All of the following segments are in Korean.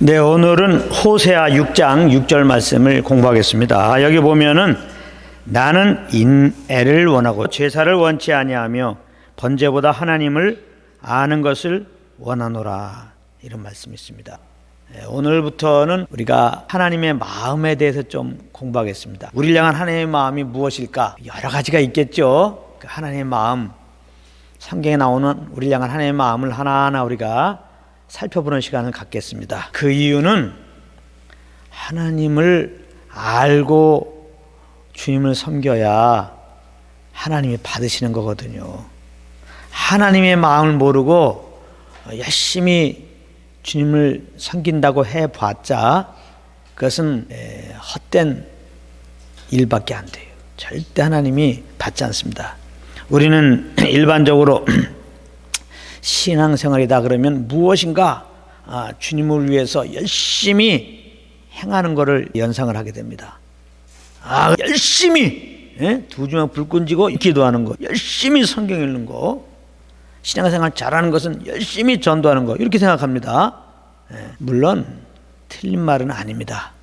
네, 오늘은 호세아 6장 6절 말씀을 공부하겠습니다. 여기 보면은 나는 인애를 원하고 제사를 원치 아니하며 번제보다 하나님을 아는 것을 원하노라, 이런 말씀이 있습니다. 오늘부터는 우리가 하나님의 마음에 대해서 좀 공부하겠습니다. 우리를 향한 하나님의 마음이 무엇일까? 여러 가지가 있겠죠. 그 하나님의 마음, 성경에 나오는 우리를 향한 하나님의 마음을 하나하나 우리가 살펴보는 시간을 갖겠습니다. 그 이유는 하나님을 알고 주님을 섬겨야 하나님이 받으시는 거거든요. 하나님의 마음을 모르고 열심히 주님을 섬긴다고 해봤자 그것은 헛된 일밖에 안 돼요. 절대 하나님이 받지 않습니다. 우리는 일반적으로 신앙생활이다 그러면 무엇인가 주님을 위해서 열심히 행하는 것을 연상을 하게 됩니다. 열심히 두 주먹 불 끈지고 기도하는 거, 열심히 성경 읽는 거, 신앙생활 잘하는 것은 열심히 전도하는 거, 이렇게 생각합니다. 물론 틀린 말은 아닙니다.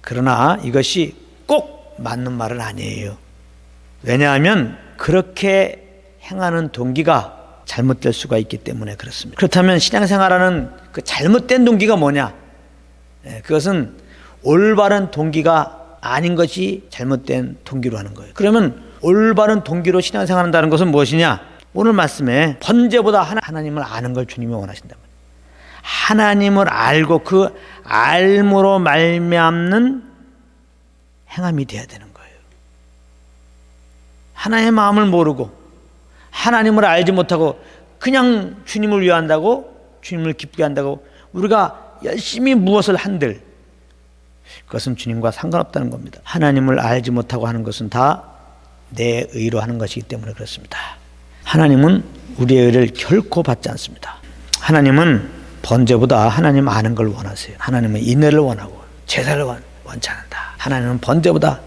그러나 이것이 꼭 맞는 말은 아니에요. 왜냐하면 그렇게 행하는 동기가 잘못될 수가 있기 때문에 그렇습니다. 그렇다면 신앙생활하는 그 잘못된 동기가 뭐냐? 그것은 올바른 동기가 아닌 것이 잘못된 동기로 하는 거예요. 그러면 올바른 동기로 신앙생활한다는 것은 무엇이냐? 오늘 말씀에 번제보다 하나님을 아는 걸 주님이 원하신다면, 하나님을 알고 그 알므로 말미암는 행함이 되어야 되는 거예요. 하나님의 마음을 모르고 하나님을 알지 못하고 그냥 주님을 위한다고, 주님을 기쁘게 한다고 우리가 열심히 무엇을 한들 그것은 주님과 상관없다는 겁니다. 하나님을 알지 못하고 하는 것은 다 내 의로 하는 것이기 때문에 그렇습니다. 하나님은 우리의 의를 결코 받지 않습니다. 하나님은 번제보다 하나님 아는 걸 원하세요. 하나님은 인애를 원하고 제사를 원치 않는다. 하나님은 번제보다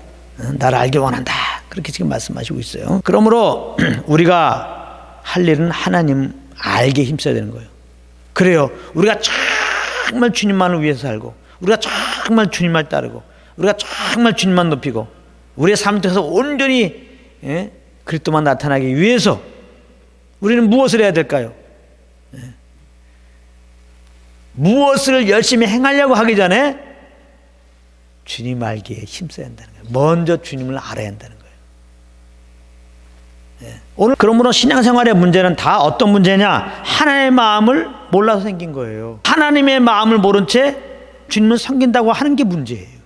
나를 알길 원한다, 그렇게 지금 말씀하시고 있어요. 그러므로 우리가 할 일은 하나님 알게 힘써야 되는 거예요. 그래요, 우리가 정말 주님만을 위해서 살고, 우리가 정말 주님만 따르고, 우리가 정말 주님만 높이고, 우리의 삶 속에서 온전히 그리스도만 나타나기 위해서 우리는 무엇을 해야 될까요? 무엇을 열심히 행하려고 하기 전에 주님 알기에 힘써야 한다는 거예요. 먼저 주님을 알아야 한다는 거예요. 오늘 그러므로 신앙생활의 문제는 다 어떤 문제냐? 하나님의 마음을 몰라서 생긴 거예요. 하나님의 마음을 모른 채 주님을 섬긴다고 하는 게 문제예요.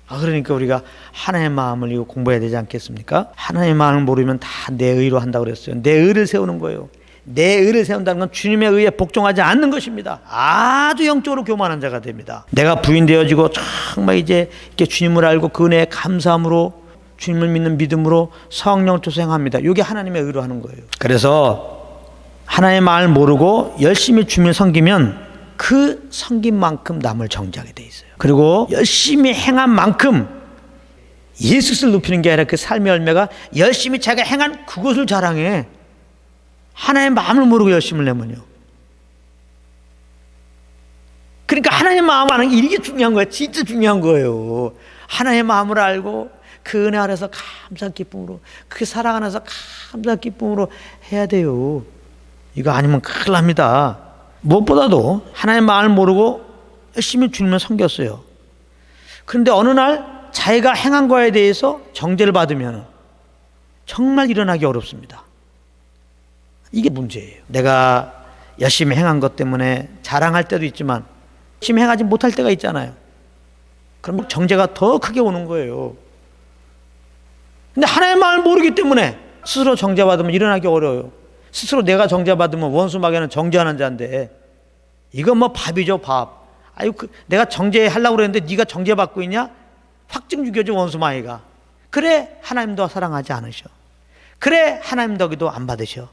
그러니까 우리가 하나님의 마음을 이거 공부해야 되지 않겠습니까? 하나님의 마음을 모르면 다 내 의로 한다고 그랬어요. 내 의를 세우는 거예요. 내 의를 세운다는 건 주님의 의에 복종하지 않는 것입니다. 아주 영적으로 교만한 자가 됩니다. 내가 부인되어지고 정말 이제 이렇게 주님을 알고 그 은혜에 감사함으로, 주님을 믿는 믿음으로 성령 투생합니다. 이게 하나님의 의로 하는 거예요. 그래서 하나님의 마음을 모르고 열심히 주님을 섬기면 그 섬긴 만큼 남을 정죄하게 돼 있어요. 그리고 열심히 행한 만큼 예수를 높이는 게 아니라 그 삶의 열매가 열심히 자기가 행한 그것을 자랑해. 하나님의 마음을 모르고 열심을 내면요. 그러니까 하나님의 마음을 아는 게 이게 중요한 거예요. 진짜 중요한 거예요. 하나님의 마음을 알고 그 은혜 안에서 감사 기쁨으로, 그 사랑 안에서 감사 기쁨으로 해야 돼요. 이거 아니면 큰일 납니다. 무엇보다도 하나님의 마음을 모르고 열심히 주님을 섬겼어요. 그런데 어느 날 자기가 행한 거에 대해서 정죄를 받으면 정말 일어나기 어렵습니다. 이게 문제예요. 내가 열심히 행한 것 때문에 자랑할 때도 있지만 열심히 행하지 못할 때가 있잖아요. 그럼 정죄가 더 크게 오는 거예요. 근데 하나님의 마음을 모르기 때문에 스스로 정죄받으면 일어나기 어려워요. 스스로 내가 정죄받으면 원수마귀는 정죄하는 자인데, 이건 뭐 밥이죠, 밥. 내가 정죄하려고 그랬는데 네가 정죄받고 있냐? 확증 죽여줘, 원수마귀가. 그래 하나님도 사랑하지 않으셔. 그래 하나님도 기도 안 받으셔.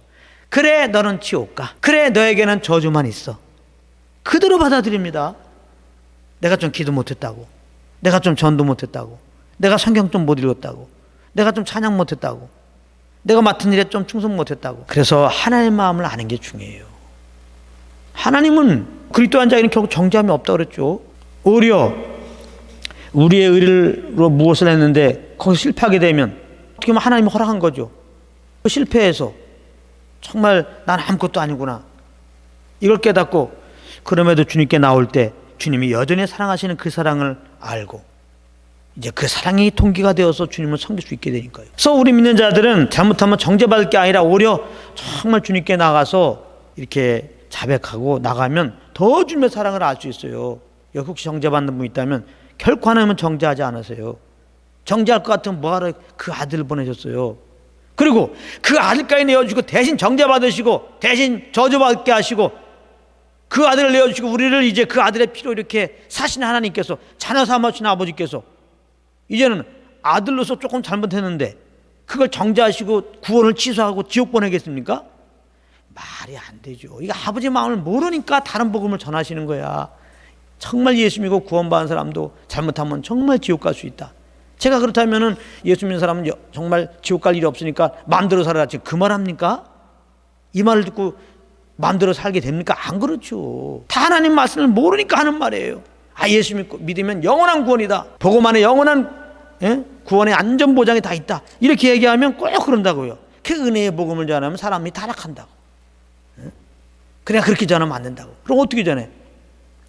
그래 너는 지옥 가. 그래 너에게는 저주만 있어. 그대로 받아들입니다. 내가 좀 기도 못했다고, 내가 좀 전도 못했다고, 내가 성경 좀 못 읽었다고, 내가 좀 찬양 못했다고, 내가 맡은 일에 좀 충성 못했다고. 그래서 하나님의 마음을 아는 게 중요해요. 하나님은 그리스도 한 자에게는 결국 정죄함이 없다고 그랬죠. 오히려 우리의 의로 무엇을 했는데 거기서 실패하게 되면 어떻게 보면 하나님이 허락한 거죠. 실패해서 정말 난 아무것도 아니구나 이걸 깨닫고, 그럼에도 주님께 나올 때 주님이 여전히 사랑하시는 그 사랑을 알고 이제 그 사랑이 동기가 되어서 주님을 섬길 수 있게 되니까요. 그래서 우리 믿는 자들은 잘못하면 정죄받을 게 아니라 오히려 정말 주님께 나가서 이렇게 자백하고 나가면 더 주님의 사랑을 알 수 있어요. 여기 혹시 정죄받는 분 있다면 결코 하나님은 정죄하지 않으세요. 정죄할 것 같으면 뭐하러 그 아들을 보내셨어요. 그리고 그 아들까지 내어주시고 대신 정죄받으시고 대신 저주받게 하시고 그 아들을 내어주시고 우리를 이제 그 아들의 피로 이렇게 사신 하나님께서, 자녀 삼으신 아버지께서 이제는 아들로서 조금 잘못했는데 그걸 정죄하시고 구원을 취소하고 지옥 보내겠습니까? 말이 안 되죠. 이게 아버지 마음을 모르니까 다른 복음을 전하시는 거야. 정말 예수 믿고 구원받은 사람도 잘못하면 정말 지옥 갈 수 있다. 제가 그렇다면은 예수 믿는 사람은 정말 지옥 갈 일이 없으니까 마음대로 살아라, 지금 그 말 합니까? 이 말을 듣고 마음대로 살게 됩니까? 안 그렇죠. 다 하나님 말씀을 모르니까 하는 말이에요. 예수 믿으면 영원한 구원이다, 복음 안에 영원한 구원의 안전보장이 다 있다, 이렇게 얘기하면 꼭 그런다고요. 그 은혜의 복음을 전하면 사람이 타락한다고. 그냥 그렇게 전하면 안 된다고. 그럼 어떻게 전해?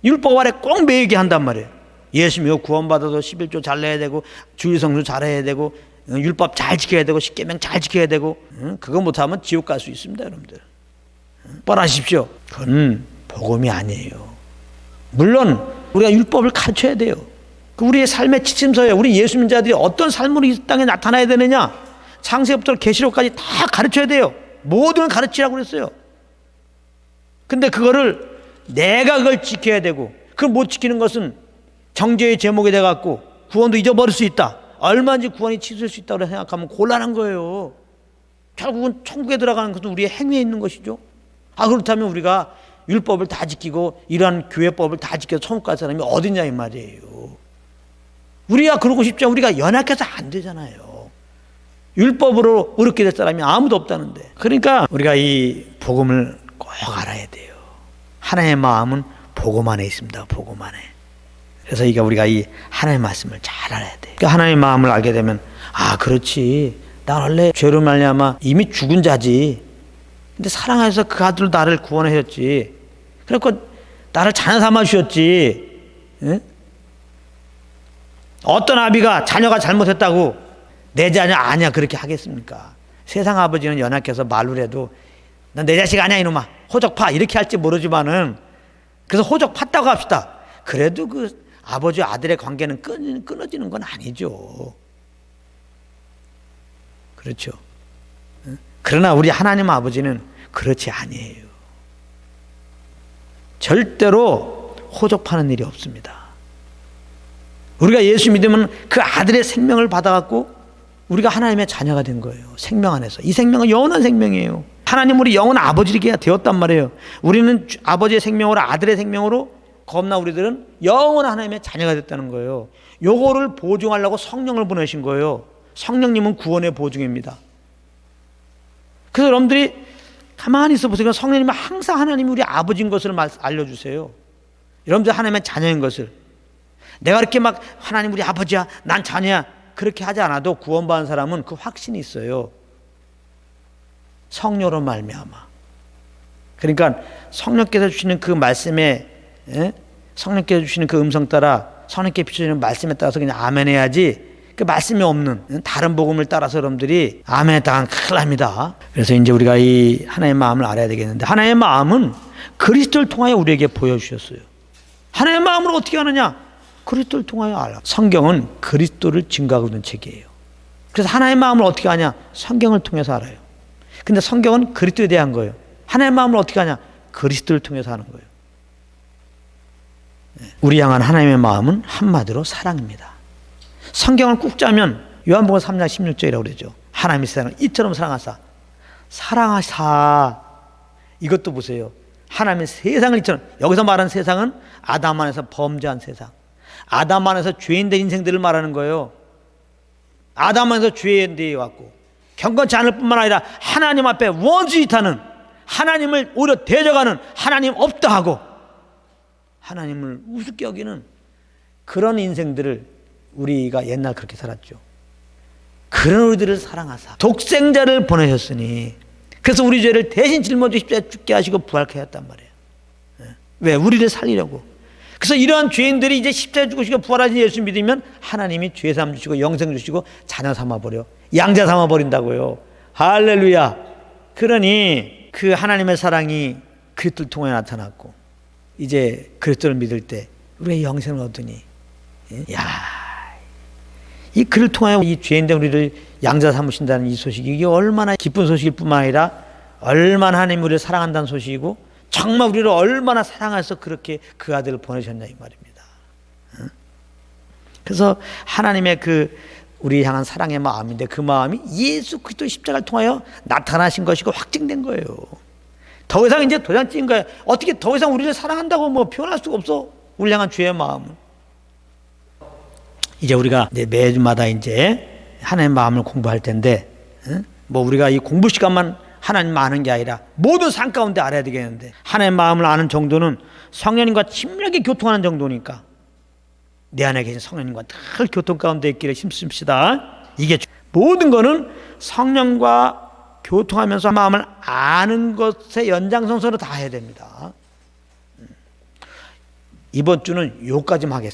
율법 아래 꼭 매이게 한단 말이에요. 예수 믿고 구원받아서 11조 잘 내야 되고 주일 성수 잘해야 되고 율법 잘 지켜야 되고 십계명 잘 지켜야 되고, 그거 못하면 지옥 갈 수 있습니다, 여러분들. 뻔하십시오. 그건 복음이 아니에요. 물론 우리가 율법을 가르쳐야 돼요. 우리의 삶의 지침서에 우리 예수 믿는 자들이 어떤 삶으로 이 땅에 나타나야 되느냐, 창세기부터 계시록까지 다 가르쳐야 돼요. 모든 가르치라고 그랬어요. 근데 그거를 내가 그걸 지켜야 되고, 그걸 못 지키는 것은 정죄의 제목이 돼갖고 구원도 잊어버릴 수 있다, 얼마든지 구원이 취소될 수 있다고 생각하면 곤란한 거예요. 결국은 천국에 들어가는 것은 우리의 행위에 있는 것이죠. 그렇다면 우리가 율법을 다 지키고 이러한 교회법을 다 지켜서 천국 갈 사람이 어디냐 이 말이에요. 우리가 그러고 싶지만 우리가 연약해서 안 되잖아요. 율법으로 의롭게 될 사람이 아무도 없다는데. 그러니까 우리가 이 복음을 꼭 알아야 돼요. 하나님의 마음은 복음 안에 있습니다. 복음 안에. 그래서 우리가 이 하나님의 말씀을 잘 알아야 돼요. 그러니까 하나님의 마음을 알게 되면 그렇지, 난 원래 죄로 말미암아 이미 죽은 자지. 근데 사랑해서 그 아들로 나를 구원하셨지. 그래서 나를 자녀 삼아 주셨지. 어떤 아비가 자녀가 잘못했다고 내 자녀 아니야 그렇게 하겠습니까? 세상 아버지는 연약해서 말로 해도 넌 내 자식 아니야 이놈아, 호적 파, 이렇게 할지 모르지만은, 그래서 호적 팠다고 합시다. 그래도 그 아버지와 아들의 관계는 끊어지는 건 아니죠. 그렇죠. 그러나 우리 하나님 아버지는 그렇지 아니에요. 절대로 호적 파는 일이 없습니다. 우리가 예수 믿으면 그 아들의 생명을 받아갖고 우리가 하나님의 자녀가 된 거예요. 생명 안에서. 이 생명은 영원한 생명이에요. 하나님 우리 영원한 아버지가 되었단 말이에요. 우리는 아버지의 생명으로, 아들의 생명으로, 겁나 우리들은 영원한 하나님의 자녀가 됐다는 거예요. 요거를 보증하려고 성령을 보내신 거예요. 성령님은 구원의 보증입니다. 그래서 여러분들이 가만히 있어 보세요. 성령님은 항상 하나님이 우리 아버지인 것을 알려주세요. 여러분들 하나님의 자녀인 것을. 내가 이렇게 막 하나님 우리 아버지야, 난 자녀야, 그렇게 하지 않아도 구원받은 사람은 그 확신이 있어요. 성령으로 말미암아. 그러니까 성령께서 주시는 그 말씀에, 성령께서 주시는 그 음성 따라, 성령께 비춰지는 말씀에 따라서 그냥 아멘 해야지, 그 말씀이 없는 다른 복음을 따라서 여러분들이 아멘 당하면 큰일 납니다. 그래서 이제 우리가 이 하나님의 마음을 알아야 되겠는데, 하나님의 마음은 그리스도를 통하여 우리에게 보여주셨어요. 하나님의 마음을 어떻게 아느냐? 그리스도를 통하여 알아. 성경은 그리스도를 증거하고 있는 책이에요. 그래서 하나님의 마음을 어떻게 아냐? 성경을 통해서 알아요. 근데 성경은 그리스도에 대한 거예요. 하나님의 마음을 어떻게 하냐? 그리스도를 통해서 하는 거예요. 우리 향한 하나님의 마음은 한마디로 사랑입니다. 성경을 꾹 짜면 요한복음 3장 16절이라고 그러죠. 하나님이 세상을 이처럼 사랑하사. 사랑하사. 이것도 보세요. 하나님이 세상을 이처럼, 여기서 말하는 세상은 아담 안에서 범죄한 세상, 아담 안에서 죄인된 인생들을 말하는 거예요. 아담 안에서 죄인되어 왔고 경건치 않을 뿐만 아니라 하나님 앞에 원수짓하는, 하나님을 오히려 대적하는, 하나님 없다 하고 하나님을 우습게 여기는 그런 인생들을 우리가 옛날 그렇게 살았죠. 그런 우리들을 사랑하사 독생자를 보내셨으니, 그래서 우리 죄를 대신 짊어지고 십자가에 죽게 하시고 부활케 하였단 말이에요. 왜? 우리를 살리려고. 그래서 이러한 죄인들이 이제 십자가에 죽으시고 부활하신 예수 믿으면 하나님이 죄 사함 주시고 영생 주시고 자녀 삼아버려, 양자 삼아버린다고요. 할렐루야. 그러니 그 하나님의 사랑이 그리스도를 통해 나타났고, 이제 그리스도를 믿을 때 우리의 영생을 얻으니, 이 그를 통하여 이 죄인된 우리를 양자 삼으신다는 이 소식이, 이게 얼마나 기쁜 소식일 뿐만 아니라 얼마나 하나님이 우리를 사랑한다는 소식이고, 정말 우리를 얼마나 사랑해서 그렇게 그 아들을 보내셨냐 이 말입니다. 그래서 하나님의 그 우리 향한 사랑의 마음인데, 그 마음이 예수 그리스도 십자가를 통하여 나타나신 것이고 확증된 거예요. 더 이상 이제 도장 찍은 거예요. 어떻게 더 이상 우리를 사랑한다고 뭐 표현할 수가 없어. 우리 향한 주의 마음은. 이제 우리가 이제 매주마다 이제 하나님의 마음을 공부할 텐데, 뭐 우리가 이 공부 시간만 하나님 아는 게 아니라 모든 삶 가운데 알아야 되겠는데, 하나님의 마음을 아는 정도는 성령님과 친밀하게 교통하는 정도니까 내 안에 계신 성령님과 늘 교통 가운데 있기를 힘씁시다. 이게 모든 거는 성령과 교통하면서 마음을 아는 것의 연장선상으로 다 해야 됩니다. 이번 주는 요까지만 하겠습니다.